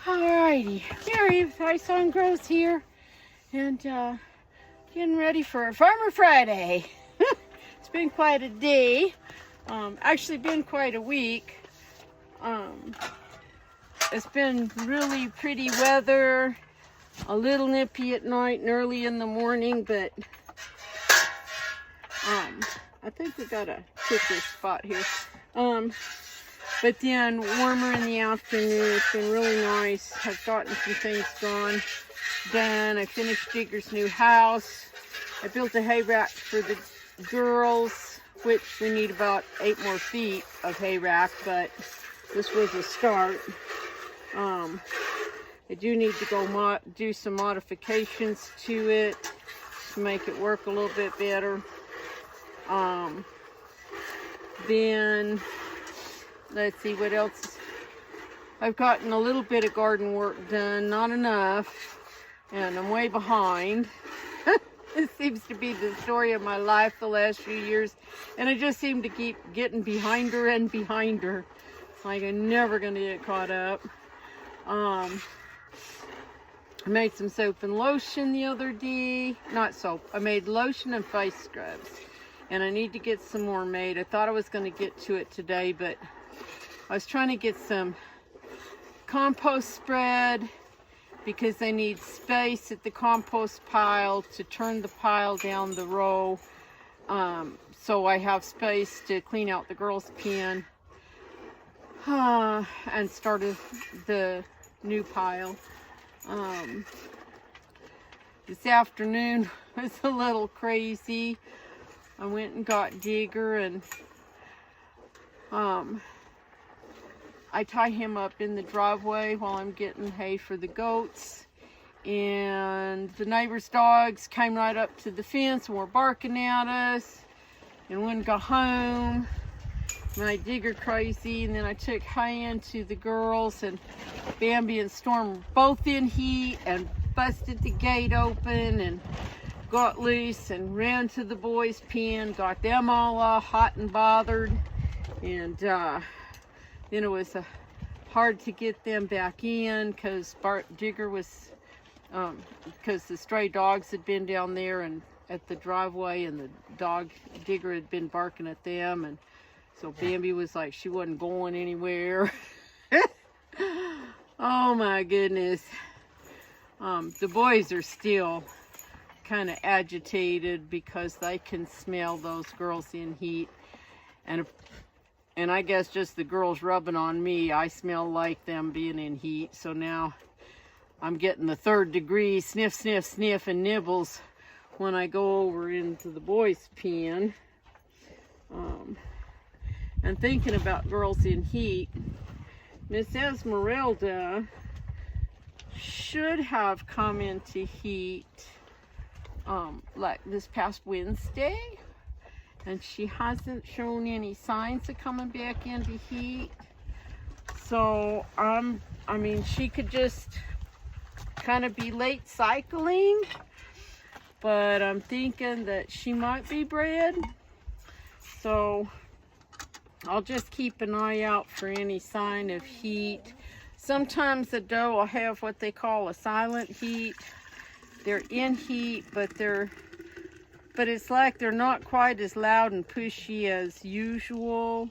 Alrighty, Mary with Ice on Grows here, and getting ready for Farmer Friday. It's been quite a day, actually been quite a week. It's been really pretty weather, a little nippy at night and early in the morning, but I think we got a kicker spot here. But then warmer in the afternoon. It's been really nice. I've gotten some things done. I finished Digger's new house. I built a hay rack for the girls, which we need about 8 more feet of hay rack, but this was a start. I do need to go do some modifications to it to make it work a little bit better. Then let's see what else. I've gotten a little bit of garden work done, not enough, and I'm way behind. This seems to be the story of my life the last few years, and I just seem to keep getting behind her and behind her. It's like I'm never going to get caught up. I made some soap and lotion the other day. Not soap. I made lotion and face scrubs, and I need to get some more made. I thought I was going to get to it today, but I was trying to get some compost spread because I need space at the compost pile to turn the pile down the row, so I have space to clean out the girls' pen and start the new pile. This afternoon was a little crazy. I went and got Digger, and I tie him up in the driveway while I'm getting hay for the goats, and the neighbor's dogs came right up to the fence and were barking at us and wouldn't go home. And I Digger crazy, and then I took hay into the girls, and Bambi and Storm were both in heat and busted the gate open and got loose and ran to the boys' pen, got them all hot and bothered, and then it was hard to get them back in because Digger was, because the stray dogs had been down there and at the driveway, and Digger had been barking at them, and so Bambi was like, she wasn't going anywhere. Oh my goodness. The boys are still kind of agitated because they can smell those girls in heat, and I guess just the girls rubbing on me, I smell like them being in heat. So now I'm getting the 3rd degree sniff, sniff, sniff, and nibbles when I go over into the boys' pen. And thinking about girls in heat, Miss Esmeralda should have come into heat like this past Wednesday, and she hasn't shown any signs of coming back into heat. So I mean, she could just kind of be late cycling, but I'm thinking that she might be bred. So I'll just keep an eye out for any sign of heat. Sometimes the doe will have what they call a silent heat. They're in heat, but it's like they're not quite as loud and pushy as usual.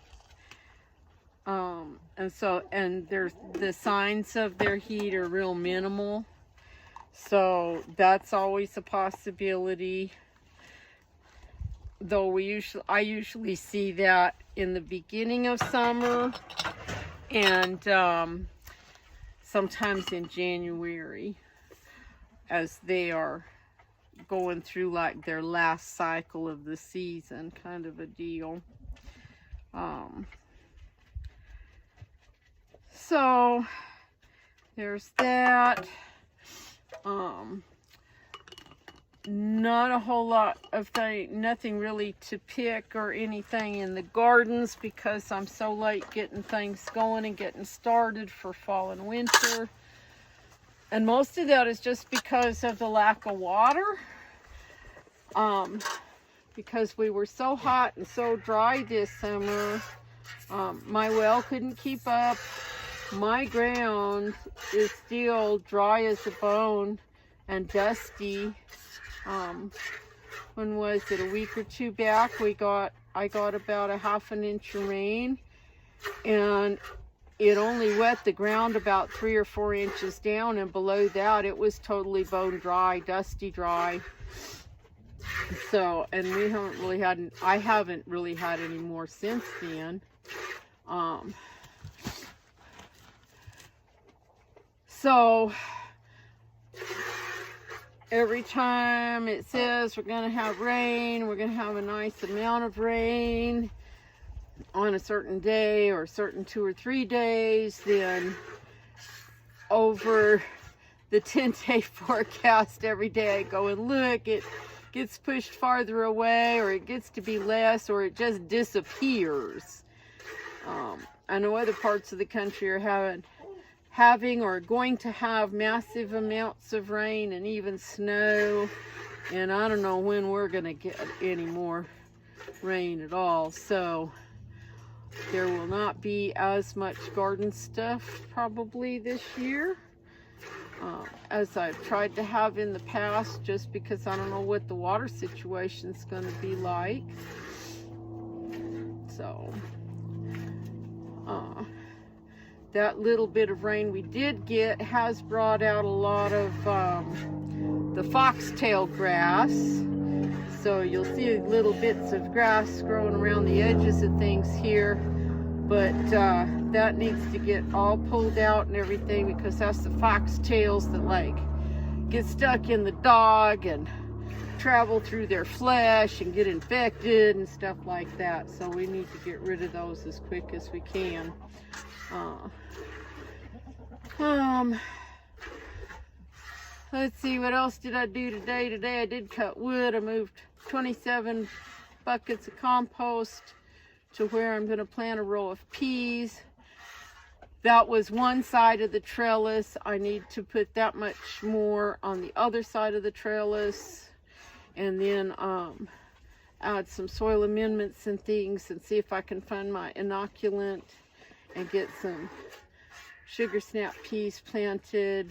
And the signs of their heat are real minimal. So that's always a possibility. Though I usually see that in the beginning of summer, and sometimes in January, as they are going through like their last cycle of the season, kind of a deal. So there's that. Not a whole lot of nothing really to pick or anything in the gardens because I'm so late getting things going and getting started for fall and winter. And most of that is just because of the lack of water. Because we were so hot and so dry this summer, my well couldn't keep up. my ground is still dry as a bone and dusty. When was it, a week or two back, I got about a ½ inch of rain, and it only wet the ground about 3 or 4 inches down, and below that it was totally bone dry, dusty dry. So, and I haven't really had any more since then. So every time it says we're going to have rain, we're going to have a nice amount of rain on a certain day or certain 2 or 3 days, then over the 10-day forecast every day I go and look, it gets pushed farther away, or it gets to be less, or it just disappears. I know other parts of the country are having or going to have massive amounts of rain and even snow, and I don't know when we're going to get any more rain at all. So there will not be as much garden stuff probably this year as I've tried to have in the past, just because I don't know what the water situation is going to be like. So that little bit of rain we did get has brought out a lot of the foxtail grass. So you'll see little bits of grass growing around the edges of things here, but that needs to get all pulled out and everything, because that's the foxtails that like get stuck in the dog and travel through their flesh and get infected and stuff like that. So we need to get rid of those as quick as we can. Let's see, what else did I do today? Today I did cut wood. I moved 27 buckets of compost to where I'm going to plant a row of peas. That was one side of the trellis. I need to put that much more on the other side of the trellis, and then add some soil amendments and things, and see if I can find my inoculant and get some sugar snap peas planted.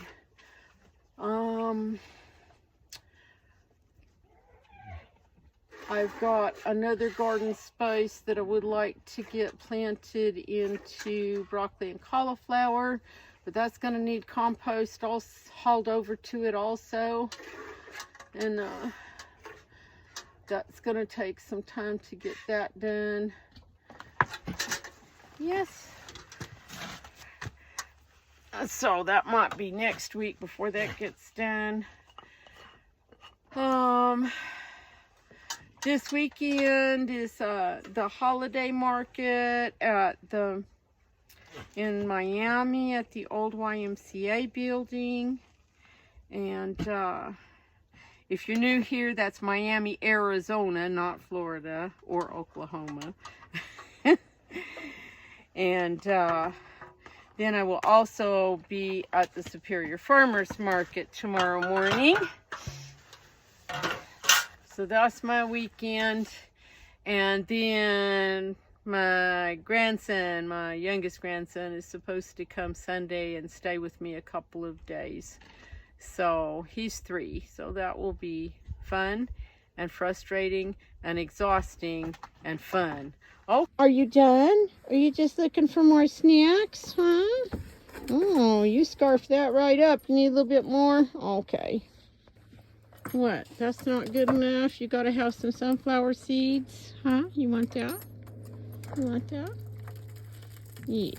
I've got another garden space that I would like to get planted into broccoli and cauliflower, but that's going to need compost all hauled over to it also, and that's going to take some time to get that done. Yes. So that might be next week before that gets done. This weekend is the holiday market in Miami at the old YMCA building. And if you're new here, that's Miami, Arizona, not Florida or Oklahoma. And then I will also be at the Superior Farmers Market tomorrow morning. So that's my weekend. And then my grandson, my youngest grandson, is supposed to come Sunday and stay with me a couple of days. So he's 3. So that will be fun and frustrating and exhausting and fun. Oh, are you done? Are you just looking for more snacks, huh? Oh, you scarfed that right up. You need a little bit more? Okay. What? That's not good enough? You gotta have some sunflower seeds, huh? You want that? You want that? Yeah.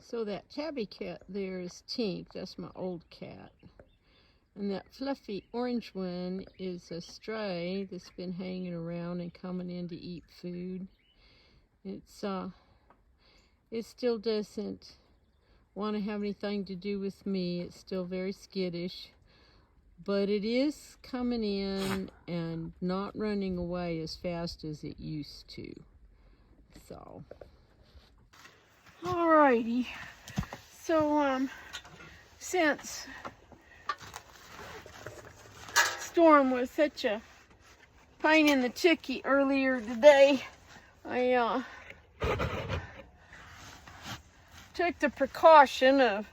So that tabby cat there is Tink. That's my old cat. And that fluffy orange one is a stray that's been hanging around and coming in to eat food. It still doesn't want to have anything to do with me. It's still very skittish. But it is coming in and not running away as fast as it used to. So, alrighty. So, since storm was such a pain in the chicky earlier today, I took the precaution of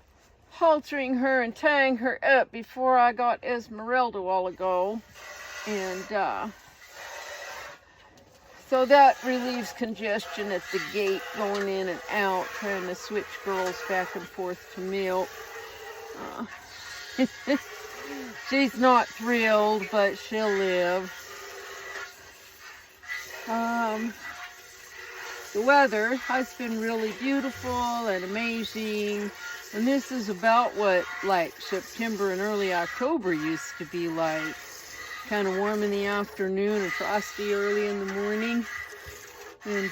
haltering her and tying her up before I got Esmeralda a while ago. And so that relieves congestion at the gate going in and out, trying to switch girls back and forth to milk. She's not thrilled, but she'll live. The weather has been really beautiful and amazing. And this is about what like September and early October used to be like. Kind of warm in the afternoon and frosty early in the morning. And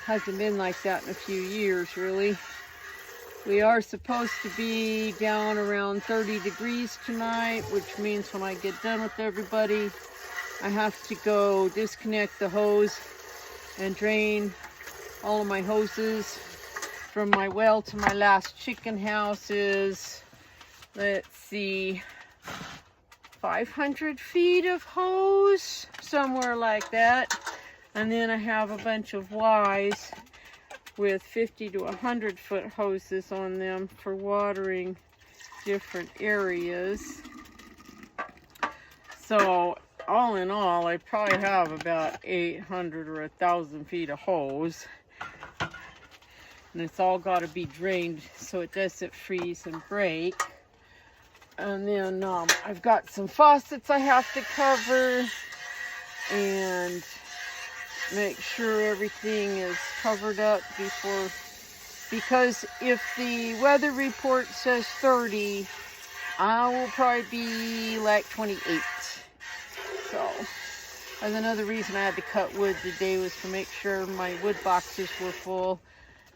hasn't been like that in a few years, really. We are supposed to be down around 30 degrees tonight, which means when I get done with everybody, I have to go disconnect the hose and drain all of my hoses from my well to my last chicken houses. Let's see, 500 feet of hose, somewhere like that. And then I have a bunch of Ys with 50 to 100 foot hoses on them for watering different areas. So all in all, I probably have about 800 or 1,000 feet of hose. And it's all got to be drained so it doesn't freeze and break. And then I've got some faucets I have to cover and make sure everything is covered up before, because if the weather report says 30, I will probably be like 28. So that's another reason I had to cut wood today, was to make sure my wood boxes were full.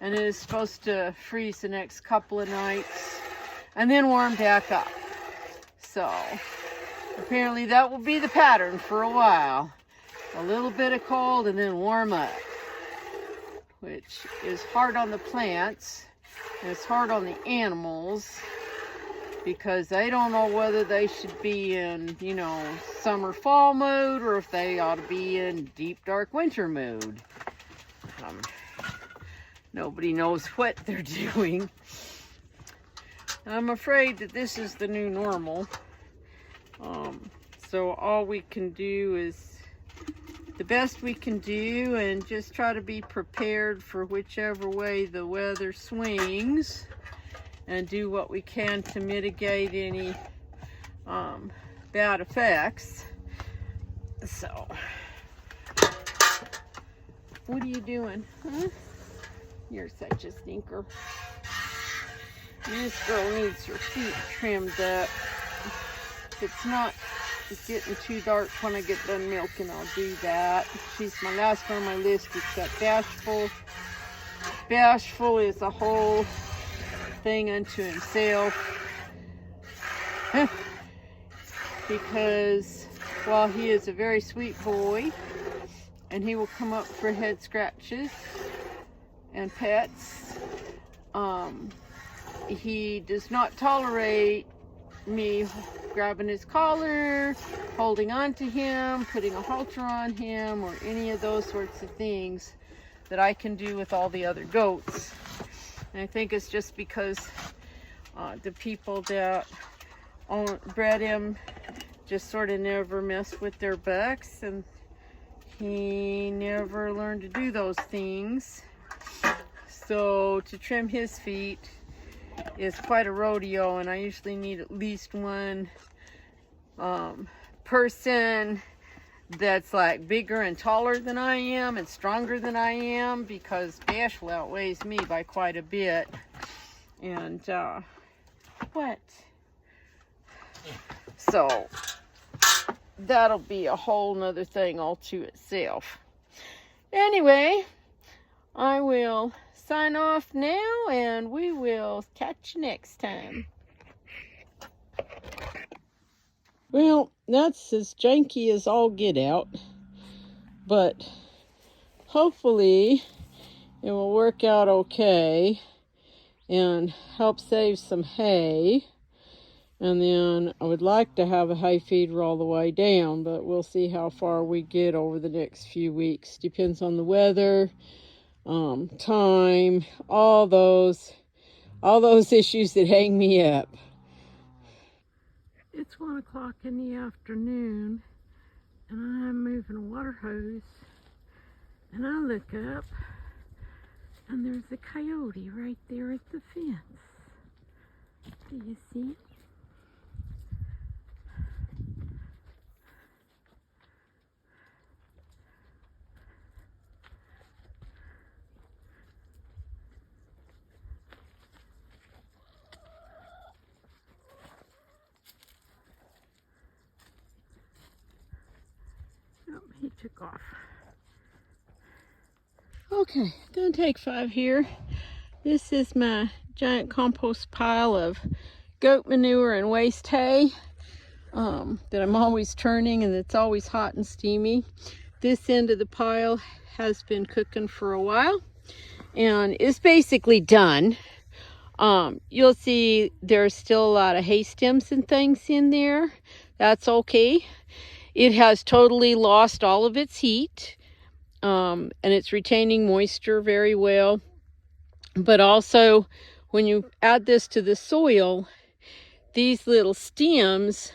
And it is supposed to freeze the next couple of nights and then warm back up. So apparently that will be the pattern for a while. A little bit of cold and then warm up, which is hard on the plants and it's hard on the animals, because they don't know whether they should be in, you know, summer fall mode or if they ought to be in deep dark winter mode. Nobody knows what they're doing. I'm afraid that this is the new normal. So all we can do is the best we can do and just try to be prepared for whichever way the weather swings, and do what we can to mitigate any bad effects. So, what are you doing? Huh? You're such a stinker. This girl needs her feet trimmed up. It's getting too dark when I get done milking, I'll do that. She's my last one on my list, except Bashful. Bashful is a whole thing unto himself. Because while he is a very sweet boy, and he will come up for head scratches and pets, he does not tolerate me grabbing his collar, holding on to him, putting a halter on him, or any of those sorts of things that I can do with all the other goats. And I think it's just because the people that bred him just sort of never messed with their bucks, and he never learned to do those things. So to trim his feet is quite a rodeo, and I usually need at least one person that's like bigger and taller than I am and stronger than I am, because Bashful outweighs me by quite a bit. And what? So that'll be a whole nother thing all to itself. Anyway, I will sign off now, and we will catch you next time. Well, that's as janky as all get out, but hopefully it will work out okay and help save some hay. And then I would like to have a hay feeder all the way down, but we'll see how far we get over the next few weeks. Depends on the weather, time, all those issues that hang me up. It's 1 o'clock in the afternoon, and I'm moving a water hose, and I look up, and there's a coyote right there at the fence. Do you see it? Oh, he took off. Okay, gonna take 5 here. This is my giant compost pile of goat manure and waste hay that I'm always turning, and it's always hot and steamy. This end of the pile has been cooking for a while and is basically done. You'll see there's still a lot of hay stems and things in there. That's okay. It has totally lost all of its heat, and it's retaining moisture very well. But also, when you add this to the soil, these little stems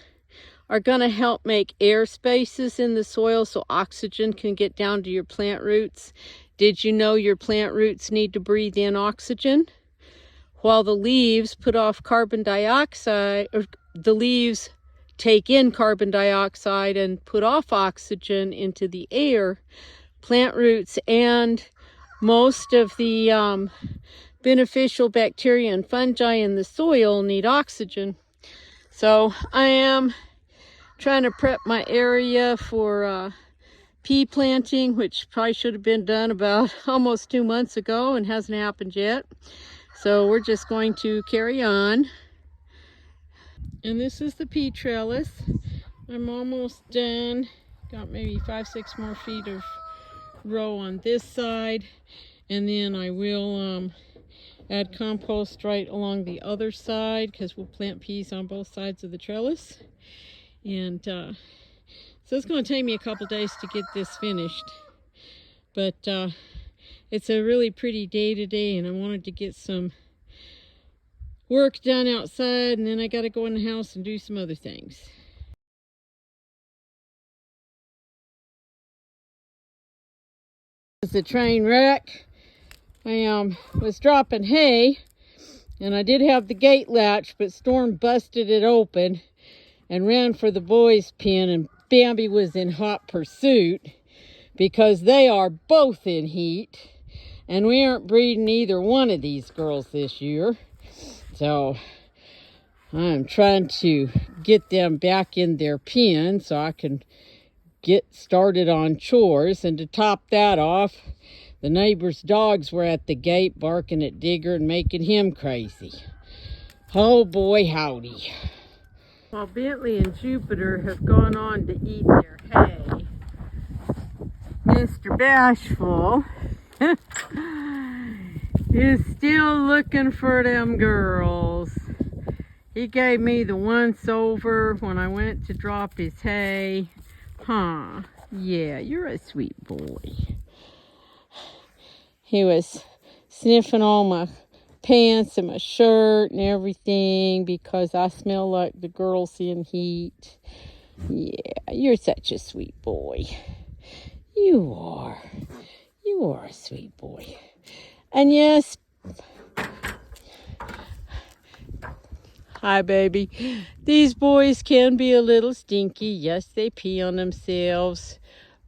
are going to help make air spaces in the soil so oxygen can get down to your plant roots. Did you know your plant roots need to breathe in oxygen? While the leaves put off carbon dioxide, or the leaves take in carbon dioxide and put off oxygen into the air, plant roots and most of the beneficial bacteria and fungi in the soil need oxygen. So I am trying to prep my area for pea planting, which probably should have been done about almost 2 months ago and hasn't happened yet. So we're just going to carry on. And this is the pea trellis. I'm almost done. Got maybe 5-6 more feet of row on this side. And then I will add compost right along the other side, because we'll plant peas on both sides of the trellis. And so it's going to take me a couple days to get this finished. But it's a really pretty day today, and I wanted to get some work done outside, and then I got to go in the house and do some other things. It's a train wreck. I was dropping hay, and I did have the gate latch, but Storm busted it open and ran for the boys' pen, and Bambi was in hot pursuit because they are both in heat, and we aren't breeding either one of these girls this year. So I'm trying to get them back in their pen so I can get started on chores. And to top that off, the neighbor's dogs were at the gate barking at Digger and making him crazy. Oh boy, howdy. While Bentley and Jupiter have gone on to eat their hay, Mr. Bashful is still looking for them girls. He gave me the once over when I went to drop his hay. Huh, yeah, you're a sweet boy. He was sniffing all my pants and my shirt and everything because I smell like the girls in heat. Yeah, you're such a sweet boy. You are. You are a sweet boy. And yes, hi baby, these boys can be a little stinky. Yes, they pee on themselves.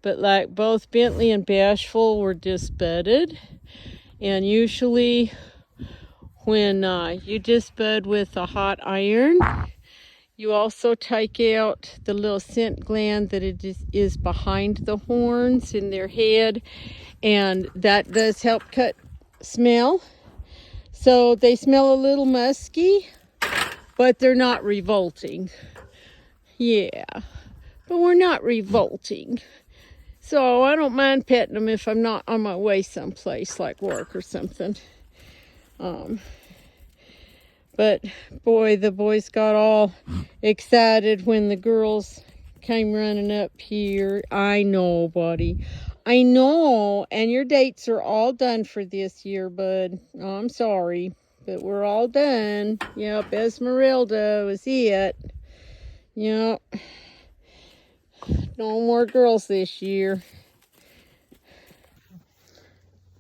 But like both Bentley and Bashful were disbudded. And usually when you disbud with a hot iron, you also take out the little scent gland that it is behind the horns in their head. And that does help cut smell. So they smell a little musky, but they're not revolting. Yeah, but we're not revolting. So I don't mind petting them if I'm not on my way someplace like work or something. But boy, the boys got all excited when the girls came running up here. I know, buddy. I know. And your dates are all done for this year, bud. Oh, I'm sorry, but we're all done. Yep, Esmeralda was it. Yep. No more girls this year.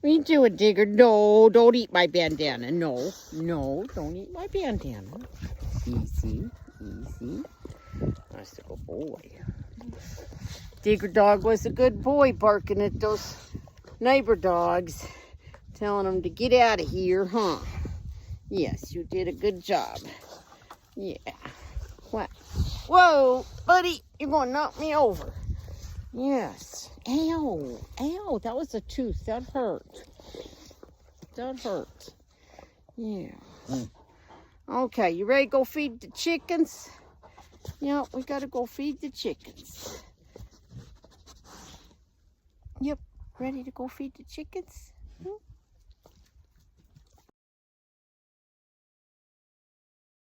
What are you doing, Digger? No, don't eat my bandana. No, no, don't eat my bandana. Easy, easy. That's a good boy. Digger dog was a good boy, barking at those neighbor dogs, telling them to get out of here, huh? Yes, you did a good job. Yeah. What? Whoa, buddy, you're going to knock me over. Yes. Ow, ow, that was a tooth. That hurt. That hurt. Yeah. Okay, you ready to go feed the chickens? Yeah, we got to go feed the chickens. Yep, ready to go feed the chickens?